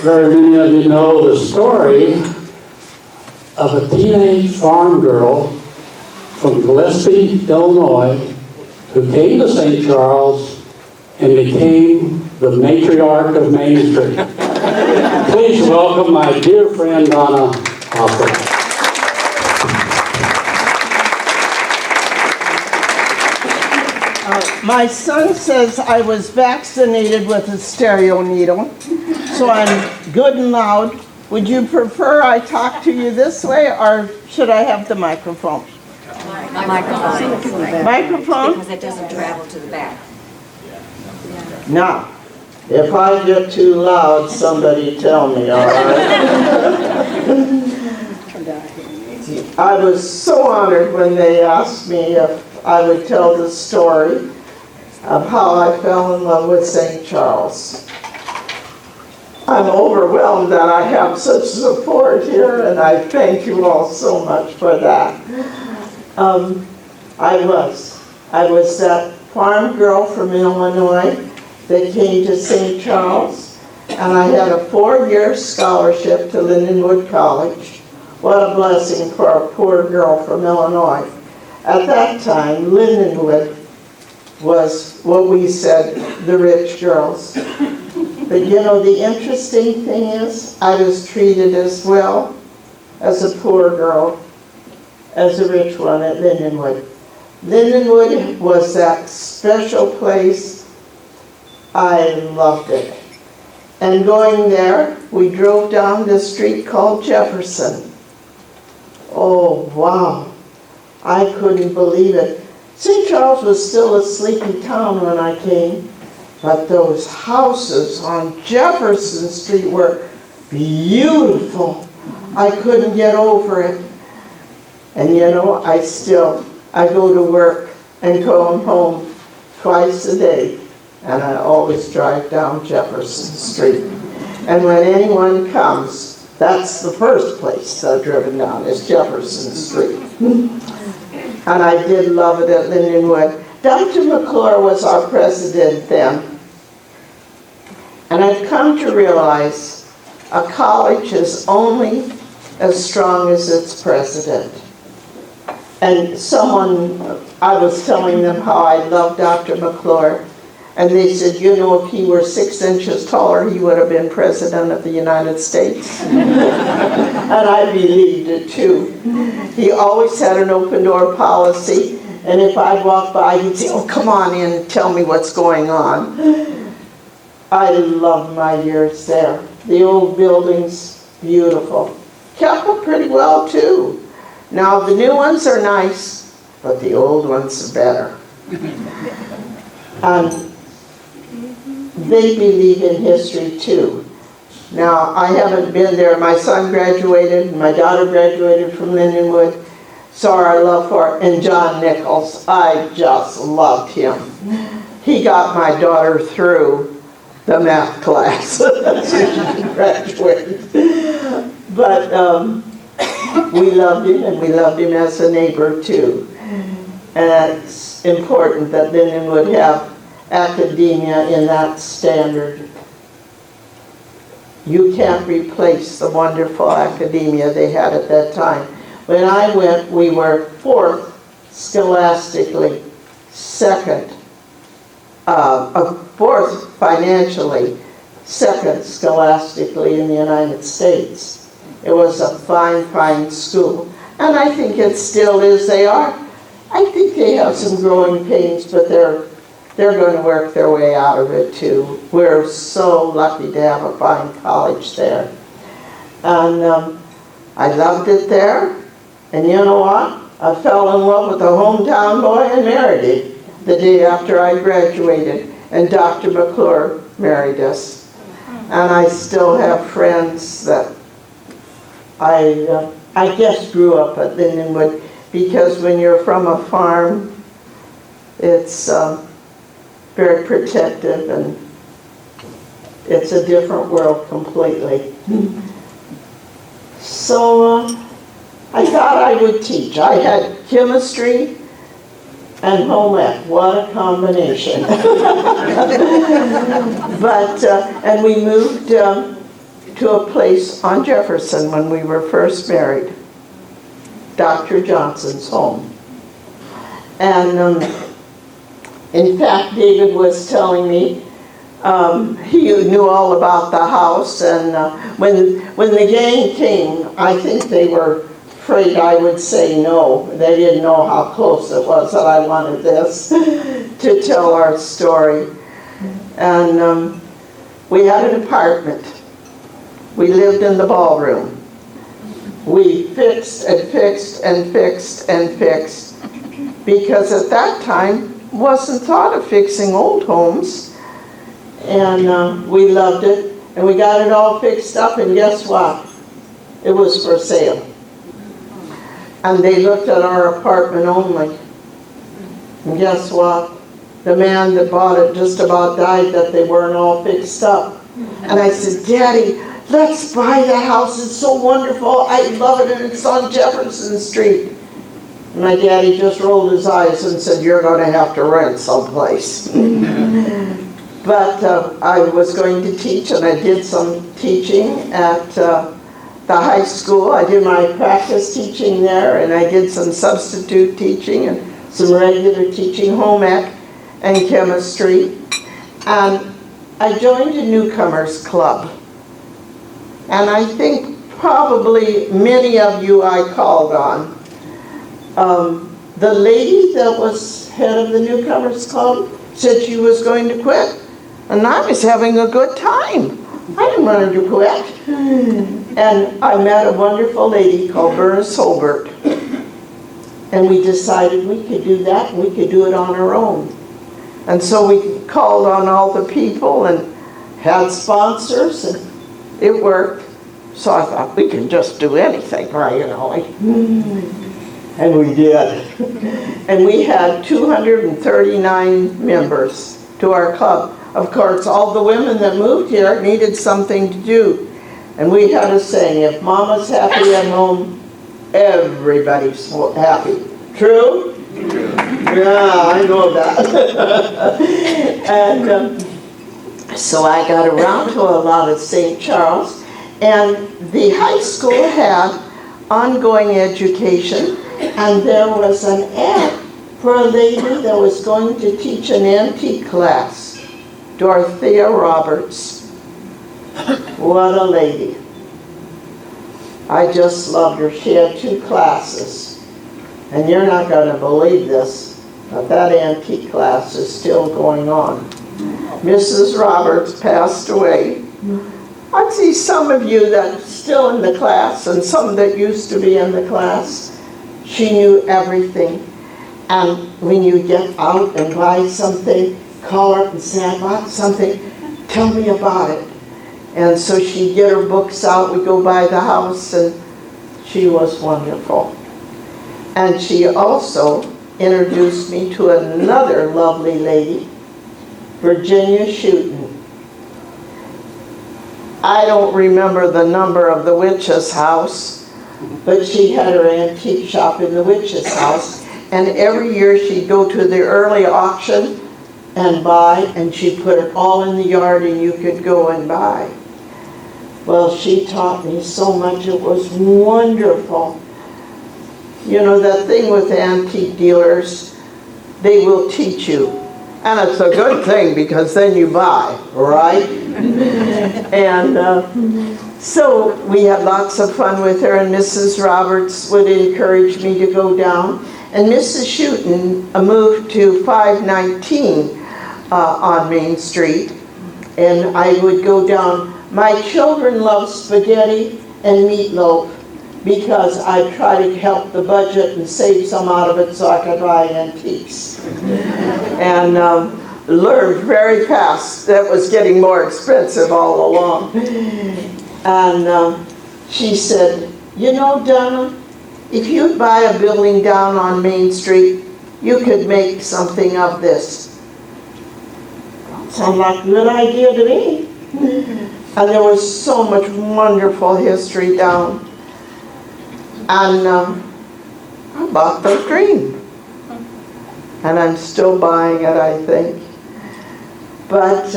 very many of you know the story of a teenage farm girl from Gillespie, Illinois, who came to St. Charles and became the matriarch of Main Street. Please welcome my dear friend Donna Hoffman. My son says I was vaccinated with a stereo needle, so I'm good and loud. Would you prefer I talk to you this way, or should I have the microphone? Microphone. Microphone? Because it doesn't travel to the back. Now, if I get too loud, somebody tell me, all right? I was so honored when they asked me if I would tell the story of how I fell in love with St. Charles. I'm overwhelmed that I have such support here, and I thank you all so much for that. I was that farm girl from Illinois that came to St. Charles, and I had a 4-year scholarship to Lindenwood College. What a blessing for a poor girl from Illinois. At that time, Lindenwood was what we said, the rich girls. But you know, the interesting thing is, I was treated as well as a poor girl, as a rich one at Lindenwood. Lindenwood was that special place. I loved it. And going there, we drove down the street called Jefferson. Oh, wow. I couldn't believe it. St. Charles was still a sleepy town when I came, but those houses on Jefferson Street were beautiful. I couldn't get over it. And you know, I go to work and come home twice a day, and I always drive down Jefferson Street. And when anyone comes, that's the first place I've driven down, is Jefferson Street. And I did love it at Lindenwood. Dr. McClure was our president then. And I've come to realize a college is only as strong as its president. And I was telling them how I loved Dr. McClure, and they said, you know, if he were 6 inches taller, he would have been president of the United States. And I believed it too. He always had an open door policy, and if I'd walk by, he'd say, oh, come on in and tell me what's going on. I loved my years there. The old buildings, beautiful. Kept up pretty well too. Now the new ones are nice, but the old ones are better. And they believe in history too. Now, I haven't been there. My son graduated, and my daughter graduated from Lindenwood. So our love for, and John Nichols, I just loved him. He got my daughter through the math class. She graduated. But we loved him, and we loved him as a neighbor too. And it's important that Lindenwood have academia in that standard. You can't replace the wonderful academia they had at that time. When I went, we were 4th scholastically, 4th financially, 2nd scholastically in the United States. It was a fine, fine school. And I think it still is. I think they have some growing pains, but they're going to work their way out of it too. We're so lucky to have a fine college there. And I loved it there. And you know what? I fell in love with a hometown boy and married him the day after I graduated. And Dr. McClure married us. And I still have friends that I guess grew up at Lindenwood, because when you're from a farm, it's very protective, and it's a different world completely. So I thought I would teach. I had chemistry and home ec. What a combination. But, and we moved to a place on Jefferson when we were first married, Dr. Johnson's home. And in fact, David was telling me he knew all about the house, and when the gang came, I think they were afraid I would say no. They didn't know how close it was that I wanted this to tell our story. And we had an apartment. We lived in the ballroom. We fixed and fixed and fixed and fixed, because at that time wasn't thought of fixing old homes. And we loved it, and we got it all fixed up, and guess what? It was for sale. And they looked at our apartment only. And guess what? The man that bought it just about died that they weren't all fixed up. And I said, Daddy, let's buy that house. It's so wonderful. I love it, and it's on Jefferson Street. And my daddy just rolled his eyes and said, you're going to have to rent someplace. But I was going to teach, and I did some teaching at the high school. I did my practice teaching there, and I did some substitute teaching and some regular teaching, home ec and chemistry. And I joined a newcomers club. And I think probably many of you I called on. The lady that was head of the newcomers club said she was going to quit. And I was having a good time. I didn't want her to quit. And I met a wonderful lady called Bernice Holbert. And we decided we could do that, and we could do it on our own. And so we called on all the people and had sponsors, and it worked. So I thought, we can just do anything, right, you know. And we did. And we had 239 members to our club. Of course, all the women that moved here needed something to do. And we had a saying, if Mama's happy at home, everybody's happy. True? Yeah, I know that. And so I got around to a lot of St. Charles. And the high school had ongoing education. And there was an ad for a lady that was going to teach an antique class. Dorothea Roberts. What a lady. I just loved her. She had 2 classes. And you're not going to believe this, but that antique class is still going on. Mrs. Roberts passed away. I see some of you that are still in the class and some that used to be in the class. She knew everything. And when you get out and buy something, call her up and say, I bought something, tell me about it. And so she'd get her books out, we'd go by the house, and she was wonderful. And she also introduced me to another lovely lady, Virginia Schutten. I don't remember the number of the witch's house, but she had her antique shop in the witch's house. And every year she'd go to the early auction and buy, and she'd put it all in the yard and you could go and buy. Well, she taught me so much. It was wonderful. You know, that thing with antique dealers, they will teach you. And it's a good thing because then you buy, right? And so we had lots of fun with her, and Mrs. Roberts would encourage me to go down. And Mrs. Schutten moved to 519 on Main Street, and I would go down. My children love spaghetti and meatloaf because I try to help the budget and save some out of it so I could buy antiques. And learned very fast that was getting more expensive all along. And she said, you know, Donna, if you buy a building down on Main Street, you could make something of this. Sounds like a good idea to me. And there was so much wonderful history down. And I bought the dream. And I'm still buying it, I think. But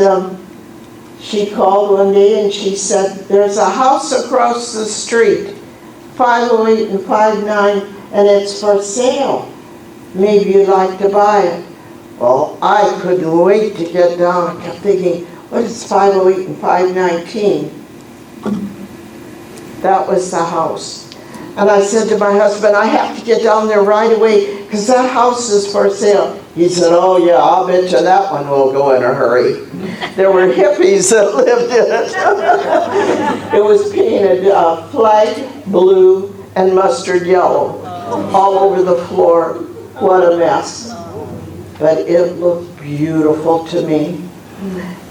she called one day and she said, there's a house across the street, 508 and 59, and it's for sale. Maybe you'd like to buy it. Well, I couldn't wait to get down. I kept thinking, what is 508 and 519? That was the house. And I said to my husband, I have to get down there right away because that house is for sale. He said, oh yeah, I'll bet you that one will go in a hurry. There were hippies that lived in it. It was painted flag blue and mustard yellow all over the floor. What a mess. But it looked beautiful to me.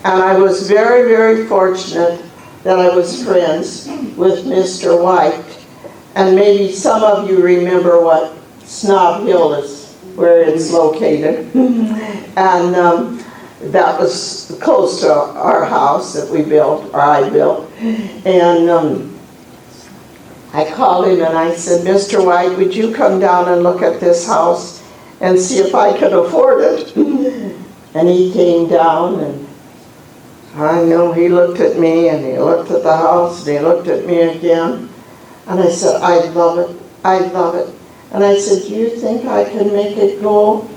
And I was very, very fortunate that I was friends with Mr. White. And maybe some of you remember what Snob Hill is, where it's located. And that was close to our house that we built, or I built. And I called him and I said, Mr. White, would you come down and look at this house and see if I could afford it? And he came down, and I know he looked at me and he looked at the house and he looked at me again. And I said, I love it, I love it. And I said, do you think I can make it go?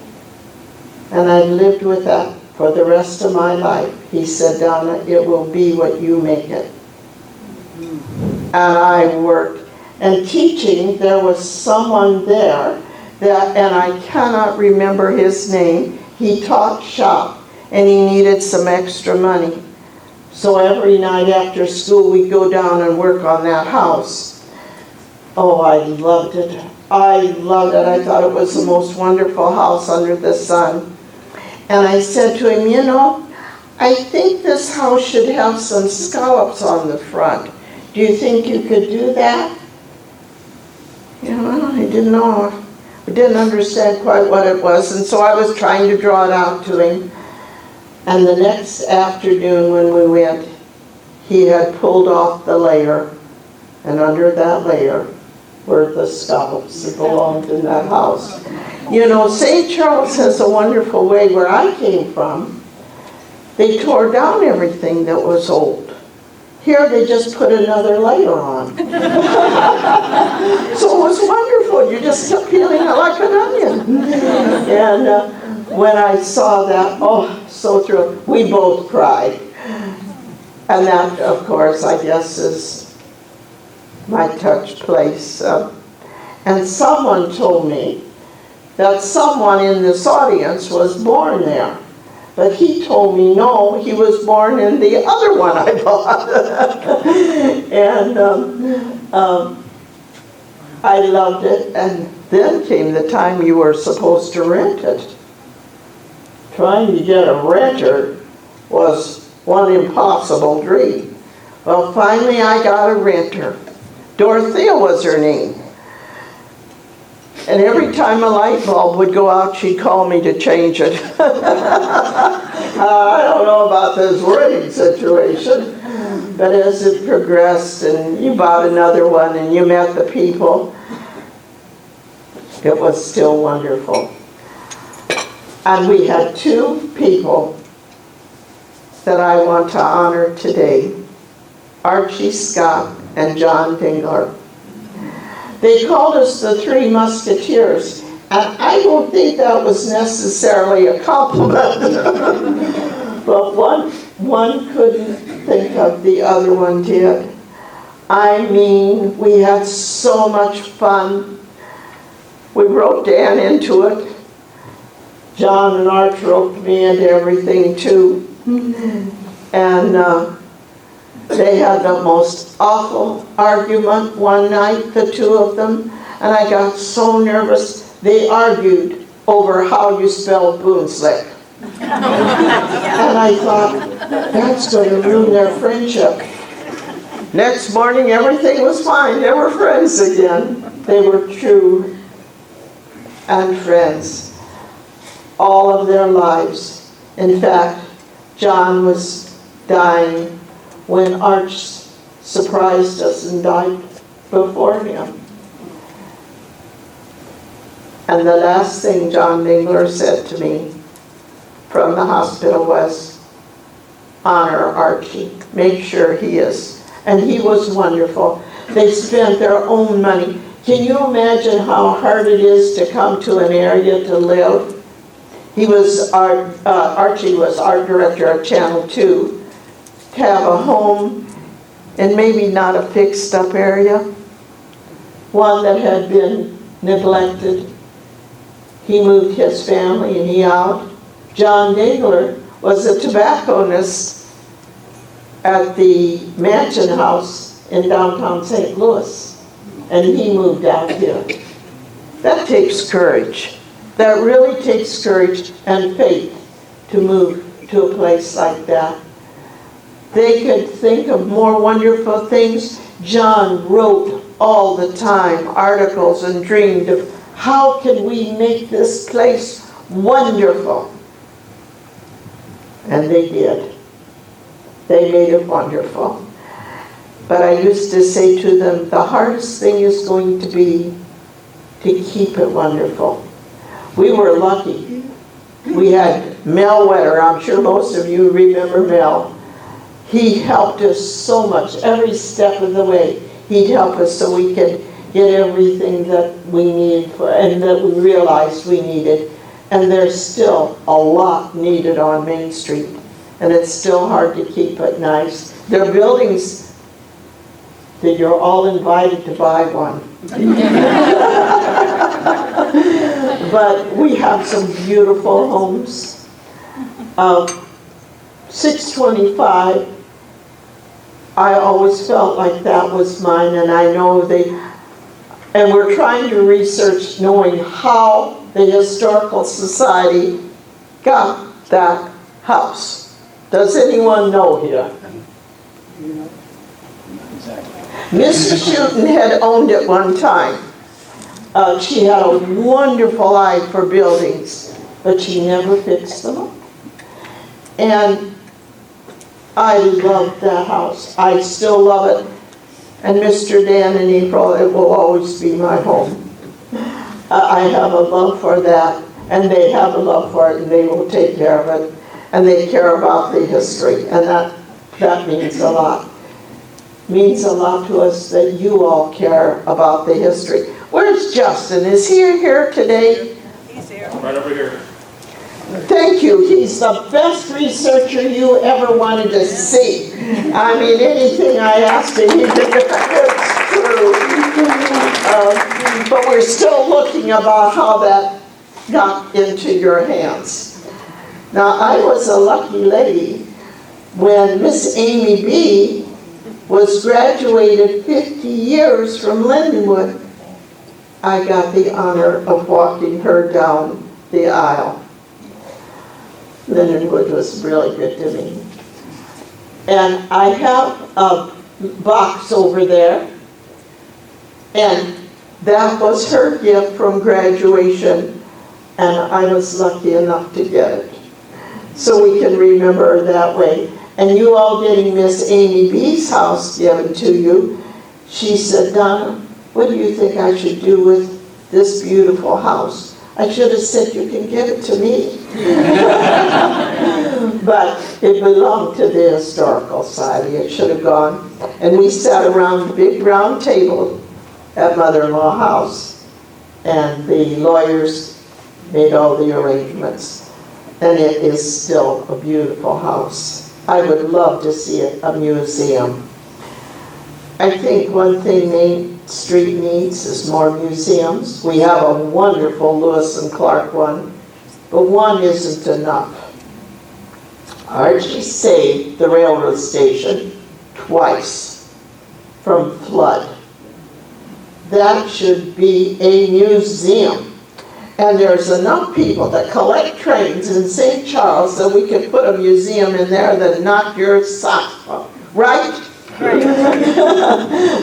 And I lived with that for the rest of my life. He said, Donna, it will be what you make it. And I worked. And teaching, there was someone there that, and I cannot remember his name, he taught shop and he needed some extra money. So every night after school we'd go down and work on that house. Oh, I loved it. I loved it. I thought it was the most wonderful house under the sun. And I said to him, you know, I think this house should have some scallops on the front. Do you think you could do that? You know, I didn't know. I didn't understand quite what it was, and so I was trying to draw it out to him. And the next afternoon when we went, he had pulled off the layer, and under that layer were the scallops that belonged in that house. You know, St. Charles has a wonderful way. Where I came from, they tore down everything that was old. Here they just put another layer on. So it was wonderful. You just kept peeling it like an onion. And when I saw that, oh, so thrilled. We both cried. And that, of course, I guess is my touch place. And someone told me that someone in this audience was born there. But he told me, no, he was born in the other one I bought. And I loved it. And then came the time you were supposed to rent it. Trying to get a renter was one impossible dream. Well, finally I got a renter. Dorothea was her name. And every time a light bulb would go out, she'd call me to change it. I don't know about this wedding situation, but as it progressed and you bought another one and you met the people, it was still wonderful. And we had two people that I want to honor today, Archie Scott and John Dingler. They called us the Three Musketeers, and I don't think that was necessarily a compliment. But one couldn't think of, the other one did. I mean, we had so much fun. We roped Dan into it. John and Arch roped me into everything too. And they had the most awful argument one night, the two of them, and I got so nervous. They argued over how you spelled Boonslick. And I thought, that's going to ruin their friendship. Next morning, everything was fine. They were friends again. They were true and friends all of their lives. In fact, John was dying when Arch surprised us and died before him. And the last thing John Dingler said to me from the hospital was, honor Archie, make sure he is. And he was wonderful. They spent their own money. Can you imagine how hard it is to come to an area to live? He was Archie was art director at Channel 2. To have a home in maybe not a fixed up area, one that had been neglected. He moved his family and he out. John Dangler was a tobacconist at the Mansion House in downtown St. Louis, and he moved out here. That takes courage. That really takes courage and faith to move to a place like that. They could think of more wonderful things. John wrote all the time articles and dreamed of how can we make this place wonderful. And they did. They made it wonderful. But I used to say to them, the hardest thing is going to be to keep it wonderful. We were lucky. We had Mel Wetter. I'm sure most of you remember Mel. He helped us so much, every step of the way. He'd help us so we could get everything that we needed and that we realized we needed. And there's still a lot needed on Main Street. And it's still hard to keep it nice. There are buildings that you're all invited to buy one. But we have some beautiful homes. 625, I always felt like that was mine, and I know and we're trying to research knowing how the Historical Society got that house. Does anyone know here? Mrs. Schutten had owned it one time. She had a wonderful eye for buildings, but she never fixed them up. And I loved that house. I still love it. And Mr. Dan and April, it will always be my home. I have a love for that, and they have a love for it, and they will take care of it. And they care about the history, and that means a lot. Means a lot to us that you all care about the history. Where's Justin? Is he here today? He's here. Right over here. Thank you. He's the best researcher you ever wanted to see. I mean, anything I asked him, he did it. It's true. But we're still looking about how that got into your hands. Now, I was a lucky lady when Miss Amy B. was graduated 50 years from Lindenwood. I got the honor of walking her down the aisle. Lindenwood was really good to me. And I have a box over there, and that was her gift from graduation, and I was lucky enough to get it. So we can remember her that way. And you all getting Miss Amy B's house given to you, she said, Donna, what do you think I should do with this beautiful house? I should have said, you can give it to me. But it belonged to the Historical Society. It should have gone. And we sat around the big round table at Mother-in-Law House, and the lawyers made all the arrangements. And it is still a beautiful house. I would love to see a museum. I think one thing Main Street needs is more museums. We have a wonderful Lewis and Clark one, but one isn't enough. Archie saved the railroad station twice from flood. That should be a museum. And there's enough people that collect trains in St. Charles that we could put a museum in there that knock your socks off, right?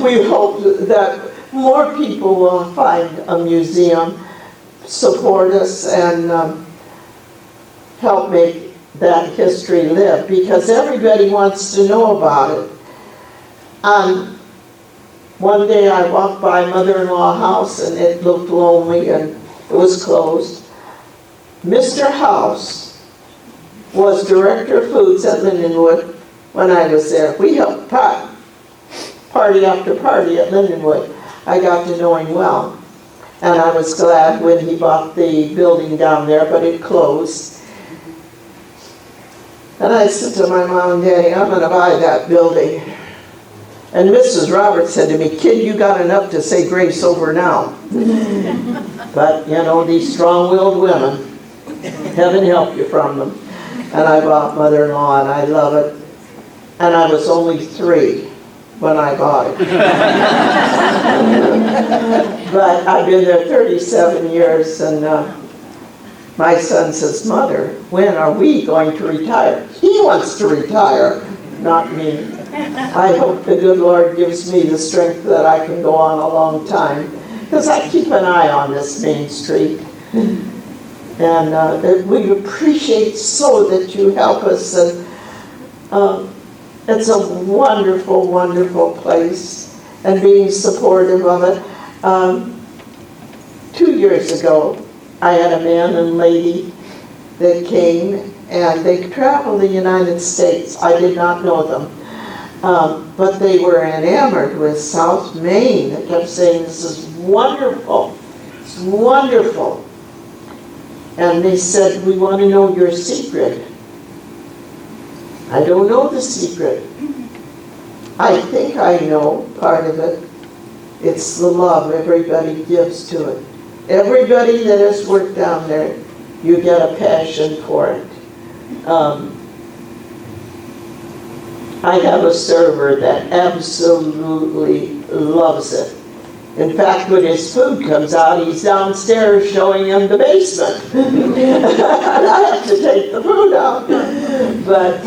We hope that more people will find a museum, support us, and help make that history live, because everybody wants to know about it. One day I walked by Mother-in-Law House and it looked lonely and it was closed. Mr. House was director of foods at Lindenwood when I was there. We helped party after party at Lindenwood. I got to know him well. And I was glad when he bought the building down there, but it closed. And I said to my mom and daddy, I'm going to buy that building. And Mrs. Roberts said to me, kid, you got enough to say grace over now. But, you know, these strong-willed women, heaven help you from them. And I bought mother-in-law, and I love it. And I was only 3 when I bought it. But I've been there 37 years, and my son says, Mother, when are we going to retire? He wants to retire, not me. I hope the good Lord gives me the strength that I can go on a long time, because I keep an eye on this Main Street. And we appreciate so that you help us. And it's a wonderful, wonderful place, and being supportive of it. 2 years ago, I had a man and lady that came, and they traveled the United States. I did not know them. But they were enamored with South Main. They kept saying, this is wonderful. It's wonderful. And they said, we want to know your secret. I don't know the secret. I think I know part of it. It's the love everybody gives to it. Everybody that has worked down there, you get a passion for it. I have a server that absolutely loves it. In fact, when his food comes out, he's downstairs showing him the basement. And I have to take the food out. But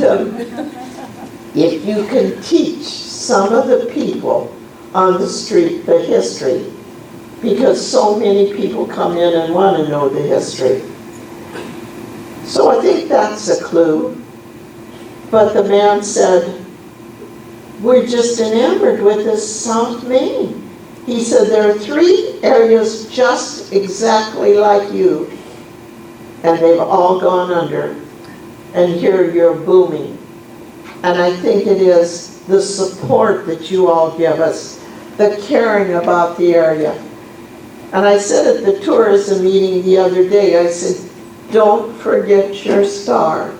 if you can teach some of the people on the street the history, because so many people come in and want to know the history. So I think that's a clue. But the man said, we're just enamored with this South Main. He said, there are 3 areas just exactly like you, and they've all gone under. And here you're booming. And I think it is the support that you all give us, the caring about the area. And I said at the tourism meeting the other day, I said, don't forget your star.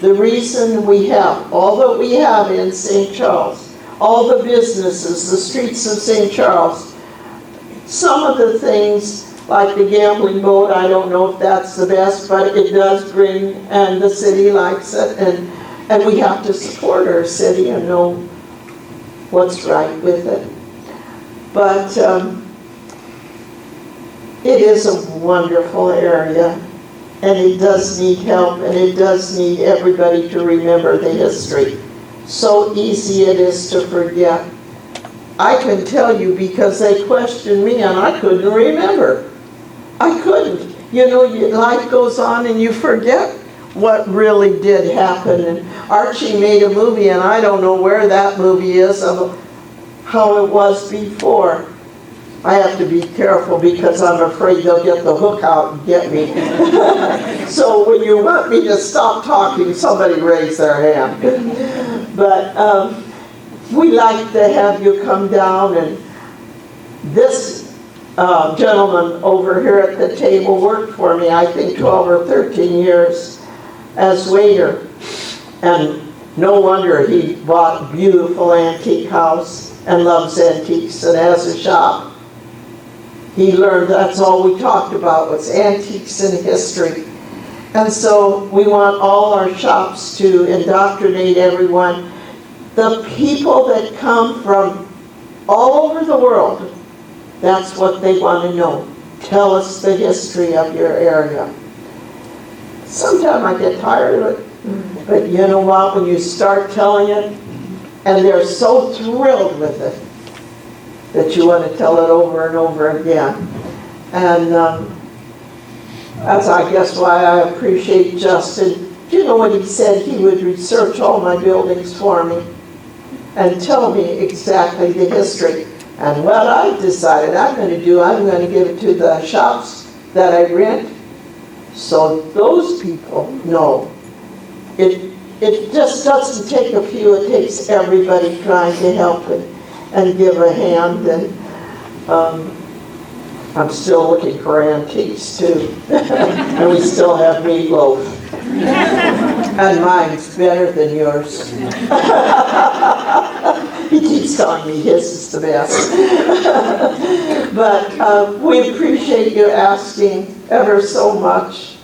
The reason we have all that we have in St. Charles, all the businesses, the streets of St. Charles, some of the things like the gambling boat, I don't know if that's the best, but it does bring, and the city likes it, and we have to support our city and know what's right with it. But it is a wonderful area, and it does need help, and it does need everybody to remember the history. So easy it is to forget. I can tell you because they questioned me and I couldn't remember. I couldn't. You know, life goes on and you forget what really did happen. And Archie made a movie, and I don't know where that movie is of how it was before. I have to be careful because I'm afraid they'll get the hook out and get me. So when you want me to stop talking, somebody raise their hand. But we like to have you come down, and this gentleman over here at the table worked for me, I think 12 or 13 years as waiter. And no wonder he bought a beautiful antique house and loves antiques and has a shop. He learned that's all we talked about was antiques and history. And so we want all our shops to indoctrinate everyone. The people that come from all over the world, that's what they want to know. Tell us the history of your area. Sometimes I get tired of it, but you know what? When you start telling it, and they're so thrilled with it, that you want to tell it over and over again. And that's, I guess, why I appreciate Justin. Do you know what he said? He would research all my buildings for me and tell me exactly the history. And what I decided I'm going to do, I'm going to give it to the shops that I rent, so those people know it just doesn't take a few, it takes everybody trying to help and give a hand. And I'm still looking for antiques too. And we still have meatloaf. And mine's better than yours. He keeps telling me his is the best. But we appreciate you asking ever so much.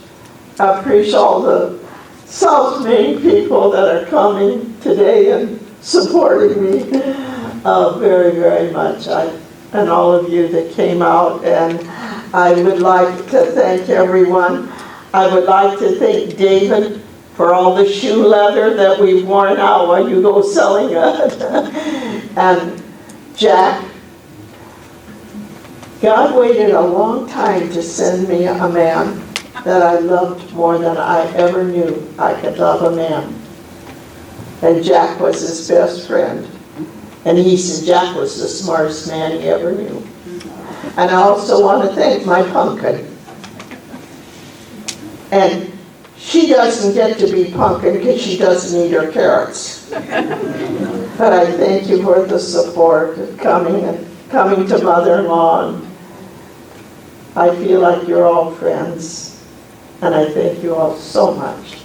I appreciate all the South Main people that are coming today and supporting me very, very much. And all of you that came out. And I would like to thank everyone. I would like to thank David for all the shoe leather that we've worn out while you go selling it. And Jack, God waited a long time to send me a man that I loved more than I ever knew I could love a man. And Jack was his best friend. And he said Jack was the smartest man he ever knew. And I also want to thank my pumpkin. And she doesn't get to be pumpkin because she doesn't eat her carrots. But I thank you for the support of coming to mother-in-law. And I feel like you're all friends. And I thank you all so much.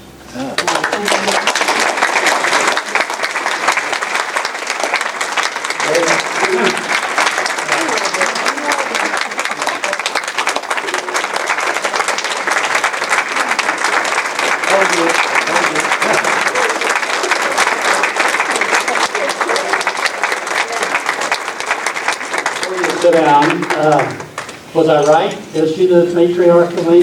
Sit down. Was I right? Is she the matriarch of the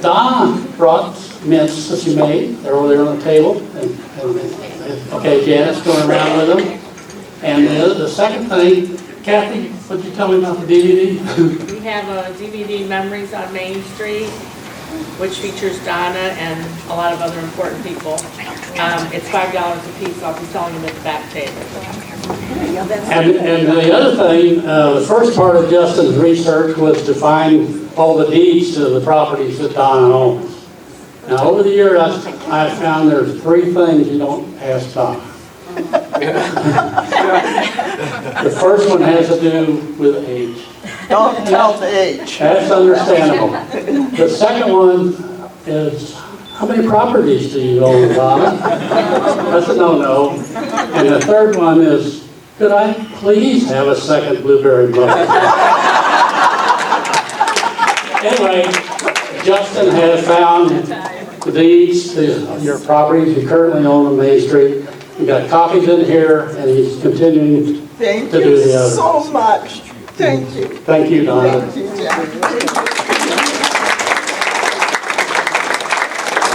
Donna brought mints that she made. They're over there on the table. Okay, Janet's going around with them. And the second thing, Kathy, what'd you tell me about the DVD? We have a DVD, Memories on Main Street, which features Donna and a lot of other important people. It's $5 a piece. I'll be selling them at the back table. And the other thing, the first part of Justin's research was to find all the deeds to the properties that Donna owns. Now, over the years, I found there's 3 things you don't ask Donna. The first one has to do with age. Don't tell the age. That's understandable. The second one is, how many properties do you own, Donna? That's a no-no. And the third one is, could I please have a second blueberry muffin? Anyway, Justin has found the deeds to your properties you currently own on Main Street. We got copies in here, and he's continuing Thank to do you the others. so much. Thank you. Thank you, Donna. Thank you, Jack.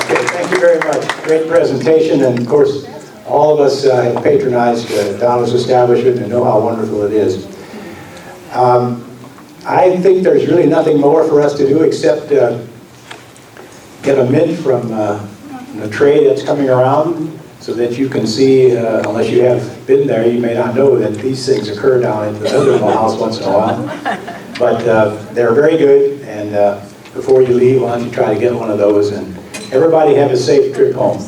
Okay, thank you very much. Great presentation, and of course, all of us have patronized Donna's establishment and know how wonderful it is. I think there's really nothing more for us to do except get a mint from the tray that's coming around so that you can see, unless you have been there, you may not know that these things occur down at the mother-in-law house once in a while. But they're very good, and before you leave, why don't you try to get one of those, and everybody have a safe trip home.